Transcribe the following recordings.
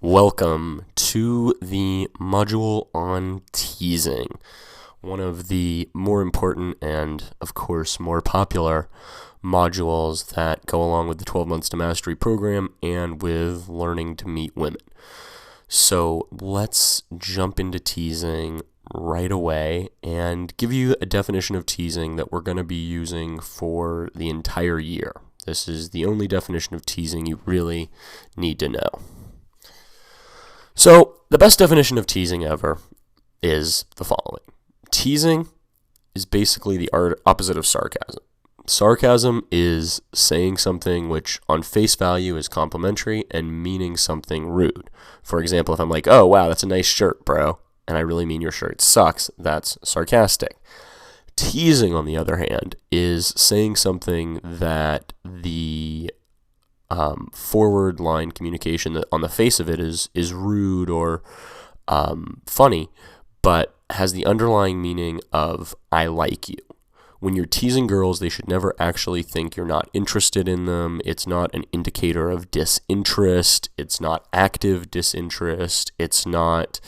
Welcome to the module on teasing, one of the more important and, of course, more popular modules that go along with the 12 Months to Mastery program and with learning to meet women. So let's jump into teasing right away and give you a definition of teasing that we're going to be using for the entire year. This is the only definition of teasing you really need to know. So, the best definition of teasing ever is the following. Teasing is basically the opposite of sarcasm. Sarcasm is saying something which on face value is complimentary and meaning something rude. For example, if I'm like, oh, wow, that's a nice shirt, bro, and I really mean your shirt sucks, that's sarcastic. Teasing, on the other hand, is saying something that the forward line communication that on the face of it is rude or funny, but has the underlying meaning of I like you. When you're teasing girls, they should never actually think you're not interested in them. It's not an indicator of disinterest. It's not active disinterest. It's not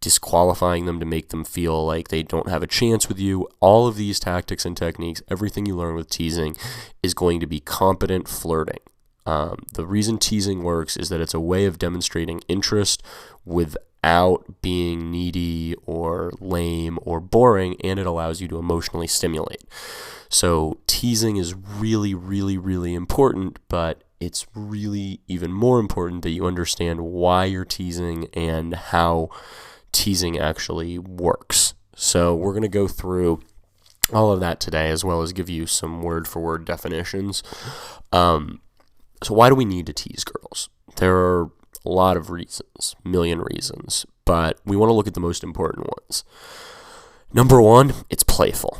disqualifying them to make them feel like they don't have a chance with you. All of these tactics and techniques, everything you learn with teasing is going to be competent flirting. The reason teasing works is that it's a way of demonstrating interest without being needy or lame or boring, and it allows you to emotionally stimulate. So teasing is really, really, really important, but it's really even more important that you understand why you're teasing and how teasing actually works. So we're going to go through all of that today, as well as give you some word-for-word definitions. So why do we need to tease girls? There are a lot of reasons, a million reasons, but we want to look at the most important ones. Number one, it's playful.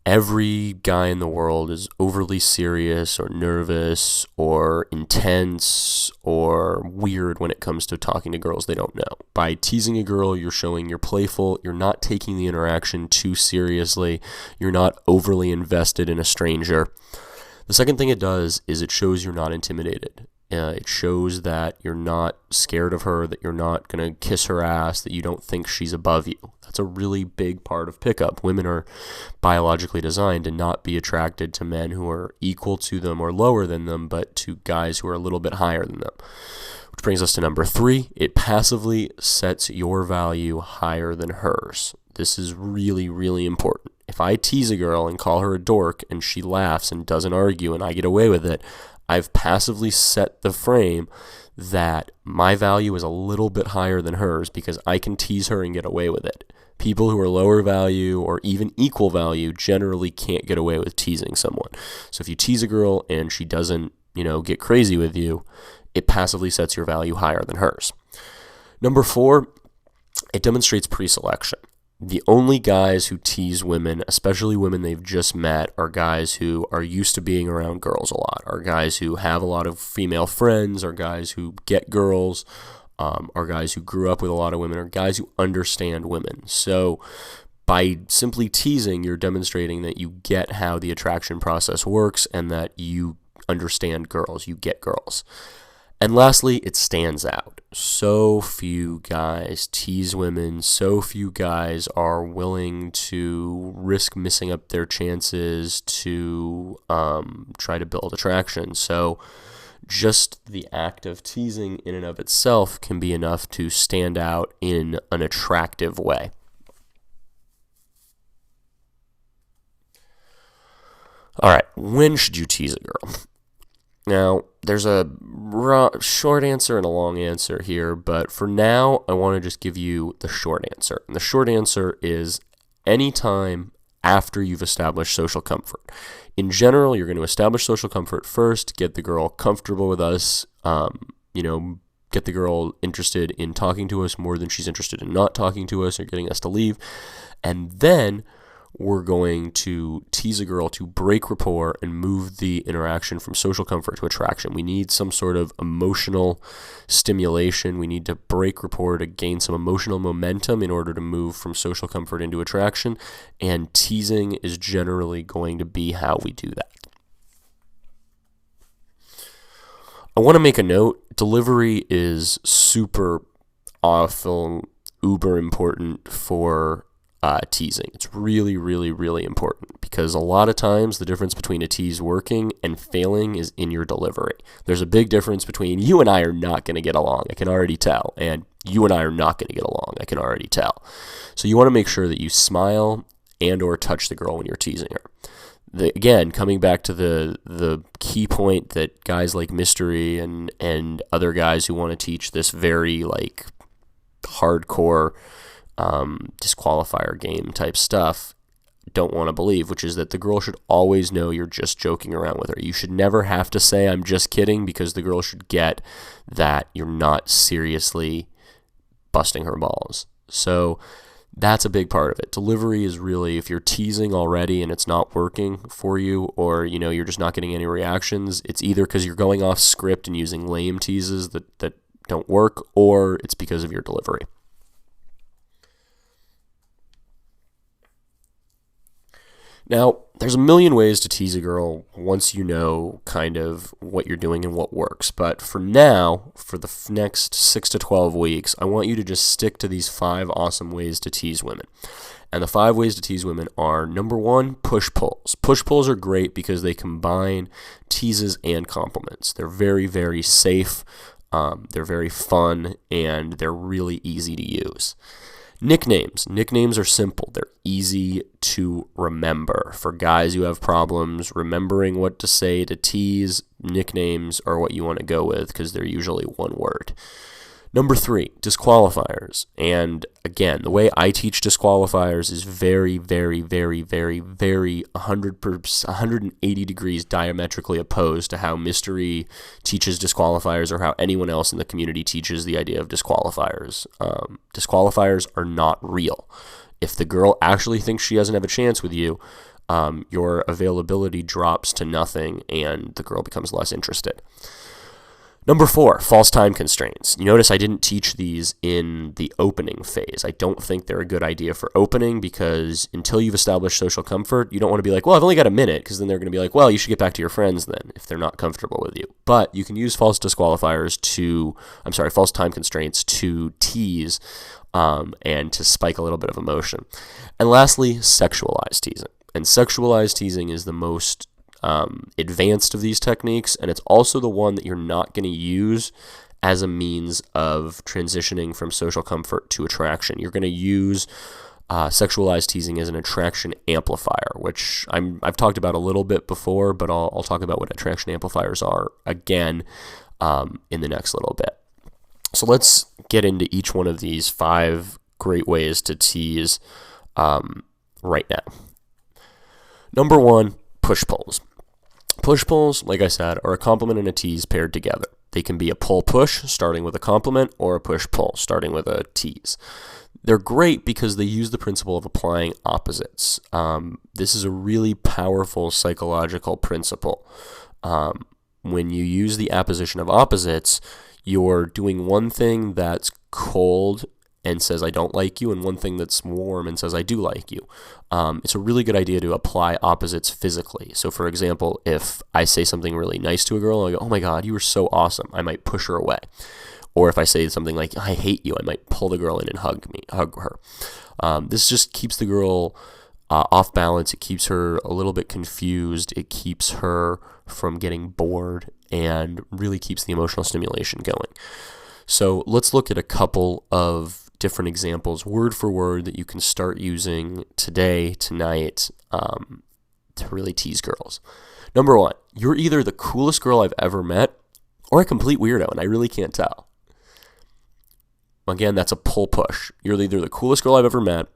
Every guy in the world is overly serious or nervous or intense or weird when it comes to talking to girls they don't know. By teasing a girl, you're showing you're playful, you're not taking the interaction too seriously, you're not overly invested in a stranger. The second thing it does is it shows you're not intimidated. It shows that you're not scared of her, that you're not going to kiss her ass, that you don't think she's above you. That's a really big part of pickup. Women are biologically designed to not be attracted to men who are equal to them or lower than them, but to guys who are a little bit higher than them. Which brings us to number three. It passively sets your value higher than hers. This is really, really important. If I tease a girl and call her a dork and she laughs and doesn't argue and I get away with it, I've passively set the frame that my value is a little bit higher than hers because I can tease her and get away with it. People who are lower value or even equal value generally can't get away with teasing someone. So if you tease a girl and she doesn't, get crazy with you, it passively sets your value higher than hers. Number four, it demonstrates pre-selection. The only guys who tease women, especially women they've just met, are guys who are used to being around girls a lot, are guys who have a lot of female friends, are guys who get girls, are guys who grew up with a lot of women, are guys who understand women. So by simply teasing, you're demonstrating that you get how the attraction process works and that you understand girls, you get girls. And lastly, it stands out. So few guys tease women. So few guys are willing to risk missing up their chances to try to build attraction. So just the act of teasing in and of itself can be enough to stand out in an attractive way. All right, when should you tease a girl? Now, there's a short answer and a long answer here, but for now, I want to just give you the short answer. And the short answer is anytime after you've established social comfort. In general, you're going to establish social comfort first, get the girl comfortable with us, get the girl interested in talking to us more than she's interested in not talking to us or getting us to leave, and then we're going to tease a girl to break rapport and move the interaction from social comfort to attraction. We need some sort of emotional stimulation. We need to break rapport to gain some emotional momentum in order to move from social comfort into attraction, and teasing is generally going to be how we do that. I want to make a note. Delivery is super awful, uber important for teasing. It's really, really, really important because a lot of times the difference between a tease working and failing is in your delivery. There's a big difference between you and I are not going to get along, I can already tell, and you and I are not going to get along, I can already tell. So you want to make sure that you smile and or touch the girl when you're teasing her. Again, coming back to the key point that guys like Mystery and other guys who want to teach this very like hardcore disqualifier game type stuff don't want to believe, which is that the girl should always know you're just joking around with her. You should never have to say I'm just kidding, because the girl should get that you're not seriously busting her balls. So that's a big part of it. Delivery is really, if you're teasing already and it's not working for you, or you're just not getting any reactions, it's either because you're going off script and using lame teases that don't work, or it's because of your delivery. Now, there's a million ways to tease a girl once you know kind of what you're doing and what works. But for now, for the next 6 to 12 weeks, I want you to just stick to these 5 awesome ways to tease women. And the 5 ways to tease women are, number 1, push-pulls. Push-pulls are great because they combine teases and compliments. They're very, very safe, they're very fun, and they're really easy to use. Nicknames. Nicknames are simple. They're easy to remember. For guys who have problems remembering what to say to tease, nicknames are what you want to go with because they're usually one word. Number 3, disqualifiers. And again, the way I teach disqualifiers is very, very, very, very, very 180 degrees diametrically opposed to how Mystery teaches disqualifiers or how anyone else in the community teaches the idea of disqualifiers. Disqualifiers are not real. If the girl actually thinks she doesn't have a chance with you, your availability drops to nothing and the girl becomes less interested. Number 4, false time constraints. You notice I didn't teach these in the opening phase. I don't think they're a good idea for opening because until you've established social comfort, you don't want to be like, well, I've only got a minute, because then they're going to be like, well, you should get back to your friends then if they're not comfortable with you. But you can use false time constraints to tease and to spike a little bit of emotion. And lastly, sexualized teasing. And sexualized teasing is the most advanced of these techniques, and it's also the one that you're not going to use as a means of transitioning from social comfort to attraction. You're going to use sexualized teasing as an attraction amplifier, which I've talked about a little bit before, but I'll talk about what attraction amplifiers are again in the next little bit. So let's get into each one of these 5 great ways to tease right now. Number 1, push-pulls. Push-pulls, like I said, are a compliment and a tease paired together. They can be a pull-push, starting with a compliment, or a push-pull, starting with a tease. They're great because they use the principle of applying opposites. This is a really powerful psychological principle. When you use the apposition of opposites, you're doing one thing that's cold and says, I don't like you, and one thing that's warm and says, I do like you. It's a really good idea to apply opposites physically. So, for example, if I say something really nice to a girl, and I go, oh my God, you were so awesome, I might push her away. Or if I say something like, I hate you, I might pull the girl in and hug her. This just keeps the girl off balance. It keeps her a little bit confused. It keeps her from getting bored and really keeps the emotional stimulation going. So let's look at a couple of different examples, word for word, that you can start using today, tonight, to really tease girls. Number 1, you're either the coolest girl I've ever met or a complete weirdo, and I really can't tell. Again, that's a pull-push. You're either the coolest girl I've ever met,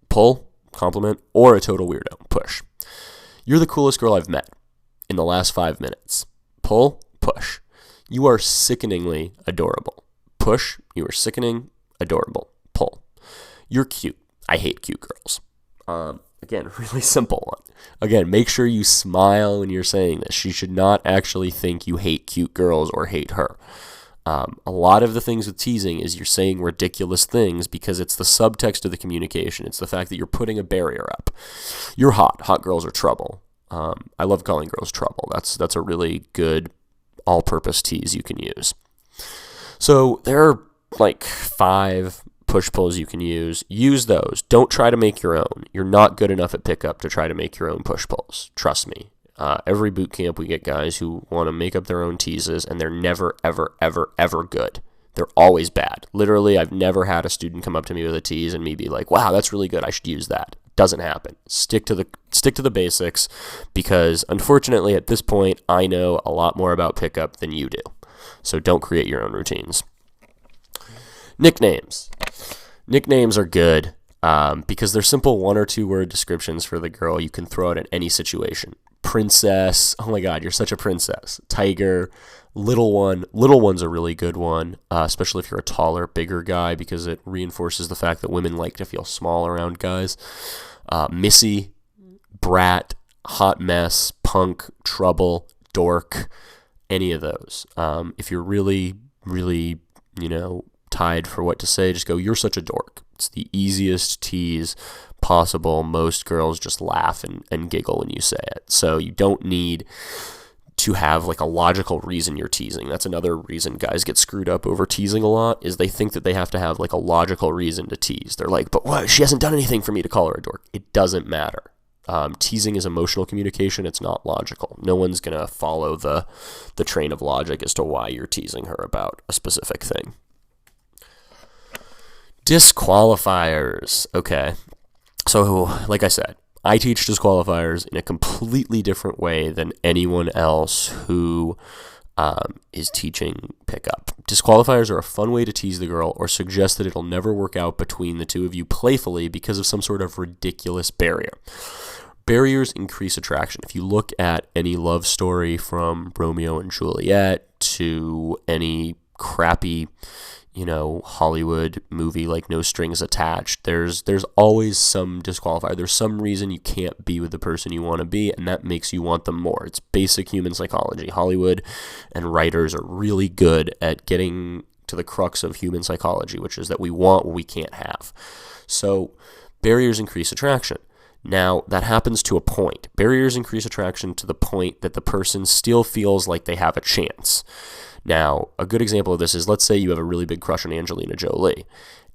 pull, compliment, or a total weirdo, push. You're the coolest girl I've met in the last 5 minutes. Pull, push. You are sickeningly adorable. Push, you are sickening, adorable. Pull. You're cute. I hate cute girls. Again, really simple one. Again, make sure you smile when you're saying this. She should not actually think you hate cute girls or hate her. A lot of the things with teasing is you're saying ridiculous things because it's the subtext of the communication. It's the fact that you're putting a barrier up. You're hot. Hot girls are trouble. I love calling girls trouble. That's a really good all-purpose tease you can use. So there are like 5 push-pulls you can use. Use those. Don't try to make your own. You're not good enough at pickup to try to make your own push-pulls. Trust me. Every boot camp we get guys who want to make up their own teases, and they're never, ever, ever, ever good. They're always bad. Literally, I've never had a student come up to me with a tease and me be like, wow, that's really good. I should use that. Doesn't happen. Stick to the basics, because unfortunately at this point I know a lot more about pickup than you do. So don't create your own routines. Nicknames. Nicknames are good because they're simple 1 or 2 word descriptions for the girl you can throw out in any situation. Princess. Oh my God, you're such a princess. Tiger. Little one. Little one's a really good one, especially if you're a taller, bigger guy, because it reinforces the fact that women like to feel small around guys. Missy, brat, hot mess, punk, trouble, dork, any of those. If you're really, really, tied for what to say, just go, you're such a dork. It's the easiest tease possible. Most girls just laugh and giggle when you say it. So you don't need to have like a logical reason you're teasing. That's another reason guys get screwed up over teasing a lot, is they think that they have to have like a logical reason to tease. They're like, but what? She hasn't done anything for me to call her a dork. It doesn't matter. Teasing is emotional communication. It's not logical. No one's going to follow the train of logic as to why you're teasing her about a specific thing. Disqualifiers. Okay. So, like I said, I teach disqualifiers in a completely different way than anyone else who is teaching pickup. Disqualifiers are a fun way to tease the girl or suggest that it'll never work out between the two of you playfully because of some sort of ridiculous barrier. Barriers increase attraction. If you look at any love story from Romeo and Juliet to any crappy Hollywood movie like No Strings Attached, there's always some disqualifier. There's some reason you can't be with the person you want to be, and that makes you want them more. It's basic human psychology. Hollywood and writers are really good at getting to the crux of human psychology, which is that we want what we can't have. So barriers increase attraction. Now, that happens to a point. Barriers increase attraction to the point that the person still feels like they have a chance. Now, a good example of this is, let's say you have a really big crush on Angelina Jolie,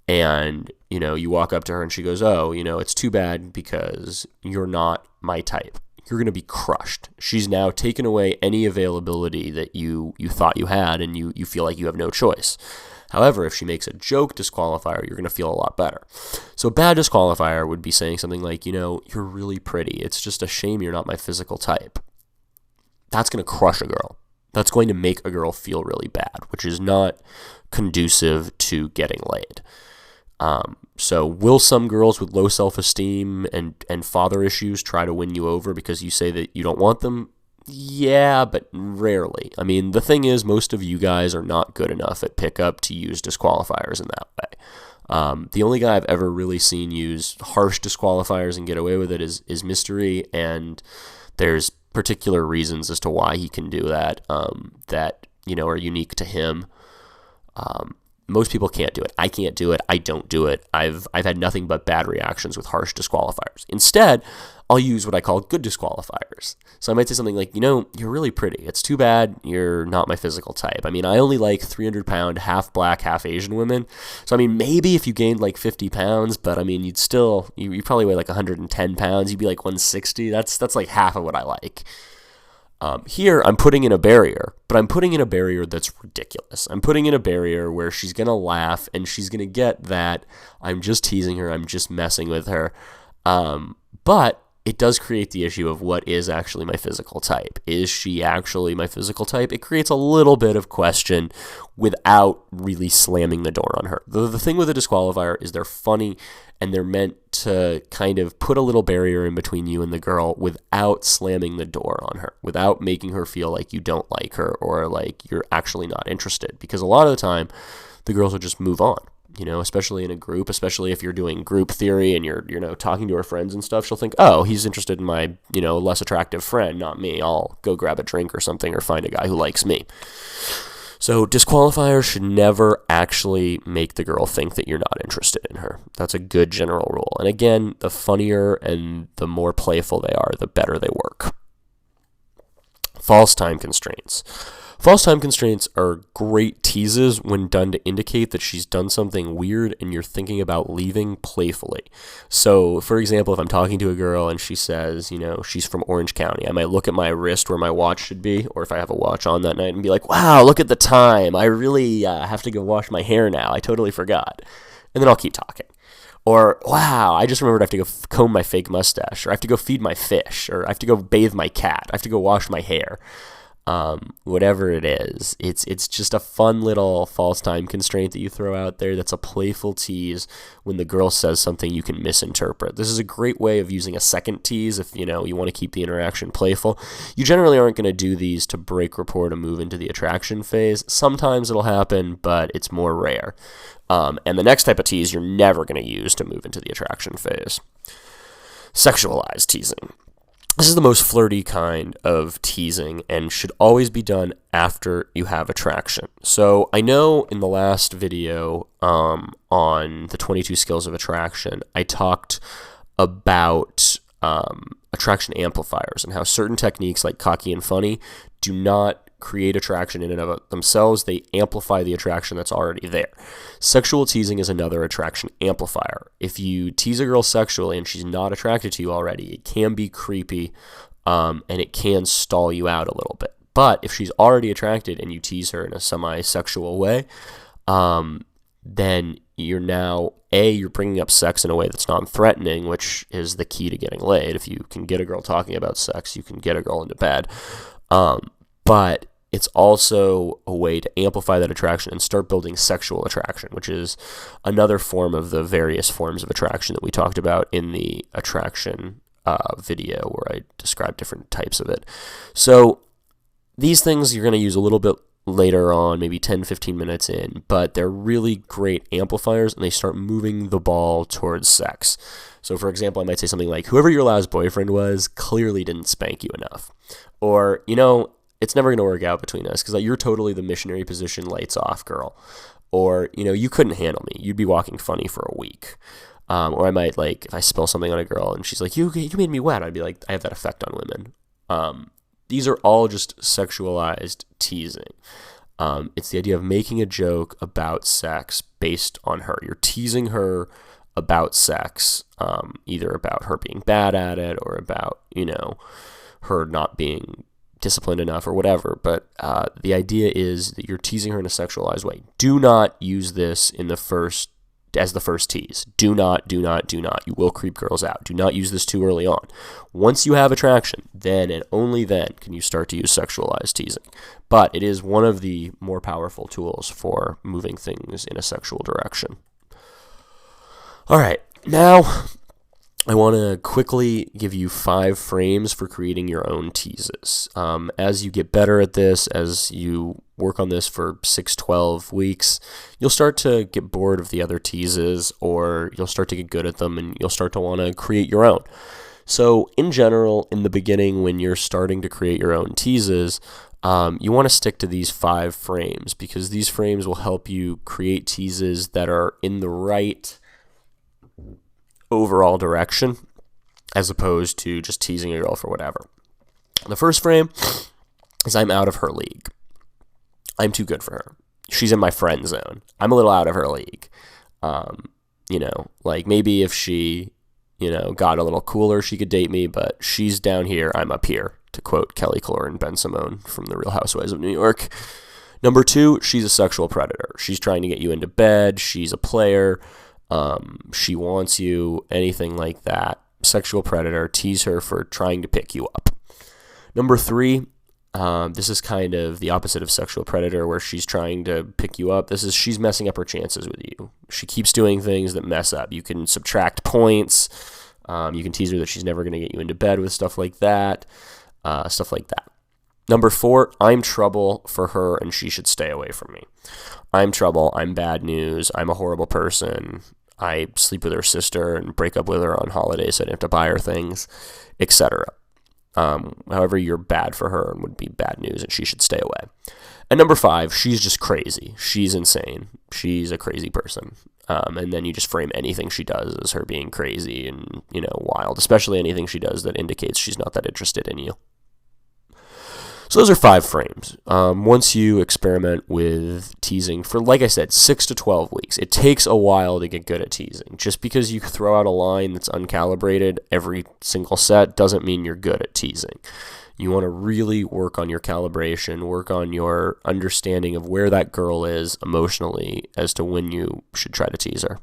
and, you walk up to her and she goes, oh, it's too bad because you're not my type. You're going to be crushed. She's now taken away any availability that you thought you had, and you feel like you have no choice. However, if she makes a joke disqualifier, you're going to feel a lot better. So a bad disqualifier would be saying something like, you're really pretty. It's just a shame you're not my physical type. That's going to crush a girl. That's going to make a girl feel really bad, which is not conducive to getting laid. So will some girls with low self-esteem and father issues try to win you over because you say that you don't want them? Yeah, but rarely. I mean, the thing is, most of you guys are not good enough at pickup to use disqualifiers in that way. The only guy I've ever really seen use harsh disqualifiers and get away with it is Mystery, and there's particular reasons as to why he can do that that are unique to him. Most people can't do it. I can't do it. I don't do it. I've had nothing but bad reactions with harsh disqualifiers. Instead, I'll use what I call good disqualifiers. So I might say something like, you're really pretty. It's too bad you're not my physical type. I mean, I only like 300-pound, half black, half Asian women. So, I mean, maybe if you gained like 50 pounds, but I mean, you probably weigh like 110 pounds. You'd be like 160. That's like half of what I like. Here, I'm putting in a barrier, but I'm putting in a barrier that's ridiculous. I'm putting in a barrier where she's going to laugh and she's going to get that I'm just teasing her, I'm just messing with her. But it does create the issue of what is actually my physical type. Is she actually my physical type? It creates a little bit of question without really slamming the door on her. The thing with a disqualifier is they're funny and they're meant to kind of put a little barrier in between you and the girl without slamming the door on her, without making her feel like you don't like her or like you're actually not interested. Because a lot of the time, the girls will just move on. Especially in a group, especially if you're doing group theory and you're talking to her friends and stuff, she'll think, oh, he's interested in my, less attractive friend, not me. I'll go grab a drink or something or find a guy who likes me. So disqualifiers should never actually make the girl think that you're not interested in her. That's a good general rule. And again, the funnier and the more playful they are, the better they work. False time constraints. False time constraints are great teases when done to indicate that she's done something weird and you're thinking about leaving playfully. So, for example, if I'm talking to a girl and she says, she's from Orange County, I might look at my wrist where my watch should be, or if I have a watch on that night, and be like, wow, look at the time. I really have to go wash my hair now. I totally forgot. And then I'll keep talking. Or, wow, I just remembered I have to go comb my fake mustache, or I have to go feed my fish, or I have to go bathe my cat, I have to go wash my hair. Whatever it is, it's just a fun little false time constraint that you throw out there that's a playful tease when the girl says something you can misinterpret. This is a great way of using a second tease if, you want to keep the interaction playful. You generally aren't going to do these to break rapport to move into the attraction phase. Sometimes it'll happen, but it's more rare. And the next type of tease you're never going to use to move into the attraction phase. Sexualized teasing. This is the most flirty kind of teasing and should always be done after you have attraction. So I know in the last video on the 22 skills of attraction, I talked about attraction amplifiers and how certain techniques like cocky and funny do not create attraction in and of themselves. They amplify the attraction that's already there. Sexual teasing is another attraction amplifier. If you tease a girl sexually and she's not attracted to you already, it can be creepy and it can stall you out a little bit. But if she's already attracted and you tease her in a semi-sexual way, then you're bringing up sex in a way that's non-threatening, which is the key to getting laid. If you can get a girl talking about sex, you can get a girl into bed. But it's also a way to amplify that attraction and start building sexual attraction, which is another form of the various forms of attraction that we talked about in the attraction video where I described different types of it. So these things you're going to use a little bit later on, maybe 10, 15 minutes in, but they're really great amplifiers and they start moving the ball towards sex. So for example, I might say something like, whoever your last boyfriend was clearly didn't spank you enough. Or, it's never going to work out between us because you're totally the missionary position lights off girl. Or, you couldn't handle me. You'd be walking funny for a week. Or I might, if I spill something on a girl and she's like, you made me wet, I'd be like, I have that effect on women. These are all just sexualized teasing. It's the idea of making a joke about sex based on her. You're teasing her about sex, either about her being bad at it or about, her not being disciplined enough or whatever. But the idea is that you're teasing her in a sexualized way. Do not use this as the first tease. Do not. You will creep girls out. Do not use this too early on. Once you have attraction, then and only then can you start to use sexualized teasing. But it is one of the more powerful tools for moving things in a sexual direction. All right, now I want to quickly give you 5 frames for creating your own teases. As you get better at this, as you work on this for 6-12 weeks, you'll start to get bored of the other teases, or you'll start to get good at them, and you'll start to want to create your own. So in general, in the beginning, when you're starting to create your own teases, you want to stick to these 5 frames, because these frames will help you create teases that are in the right overall direction, as opposed to just teasing a girl for whatever. The first frame is I'm out of her league. I'm too good for her. She's in my friend zone. I'm a little out of her league. Maybe if she, got a little cooler, she could date me, but she's down here, I'm up here, to quote Kelly Clore and Ben Simone from The Real Housewives of New York. Number 2, she's a sexual predator. She's trying to get you into bed. She's a player. She wants you, anything like that. Sexual predator, tease her for trying to pick you up. Number 3, this is kind of the opposite of sexual predator, where she's trying to pick you up. She's messing up her chances with you. She keeps doing things that mess up. You can subtract points. You can tease her that she's never going to get you into bed with stuff like that. Number 4, I'm trouble for her and she should stay away from me. I'm trouble. I'm bad news. I'm a horrible person. I sleep with her sister and break up with her on holidays so I didn't have to buy her things, etc. However, you're bad for her and would be bad news and she should stay away. And number 5, she's just crazy. She's insane. She's a crazy person. And then you just frame anything she does as her being crazy and, wild, especially anything she does that indicates she's not that interested in you. So those are 5 frames. Once you experiment with teasing for, like I said, 6 to 12 weeks, it takes a while to get good at teasing. Just because you throw out a line that's uncalibrated every single set doesn't mean you're good at teasing. You want to really work on your calibration, work on your understanding of where that girl is emotionally as to when you should try to tease her.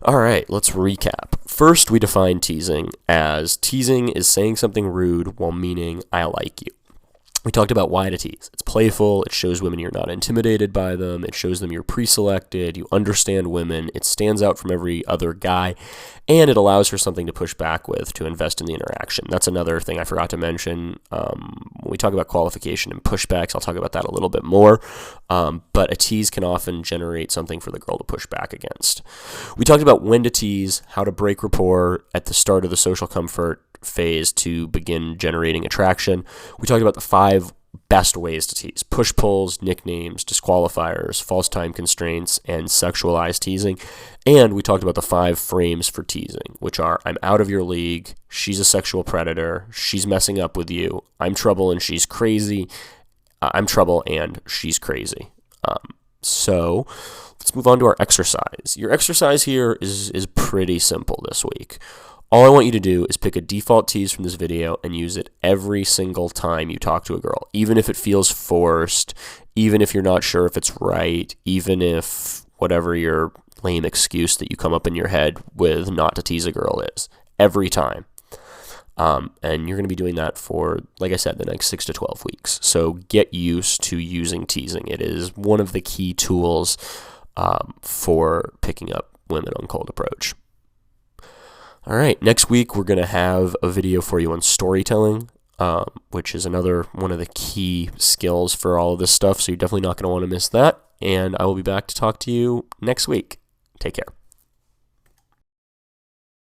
All right, let's recap. First, we define teasing as teasing is saying something rude while meaning I like you. We talked about why to tease. It's playful. It shows women you're not intimidated by them. It shows them you're pre-selected. You understand women. It stands out from every other guy. And it allows for something to push back with, to invest in the interaction. That's another thing I forgot to mention. When we talk about qualification and pushbacks, I'll talk about that a little bit more. But a tease can often generate something for the girl to push back against. We talked about when to tease, how to break rapport at the start of the social comfort phase to begin generating attraction. We talked about the 5 best ways to tease: push-pulls, nicknames, disqualifiers, false time constraints, and sexualized teasing. And we talked about the 5 frames for teasing, which are: I'm out of your league, she's a sexual predator, she's messing up with you, I'm trouble and she's crazy, I'm trouble and she's crazy. So let's move on to our exercise. Your exercise here is pretty simple this week. All I want you to do is pick a default tease from this video and use it every single time you talk to a girl, even if it feels forced, even if you're not sure if it's right, even if whatever your lame excuse that you come up in your head with not to tease a girl is. Every time. And you're going to be doing that for, like I said, the next 6 to 12 weeks. So get used to using teasing. It is one of the key tools for picking up women on cold approach. All right, next week we're going to have a video for you on storytelling, which is another one of the key skills for all of this stuff, so you're definitely not going to want to miss that. And I will be back to talk to you next week. Take care.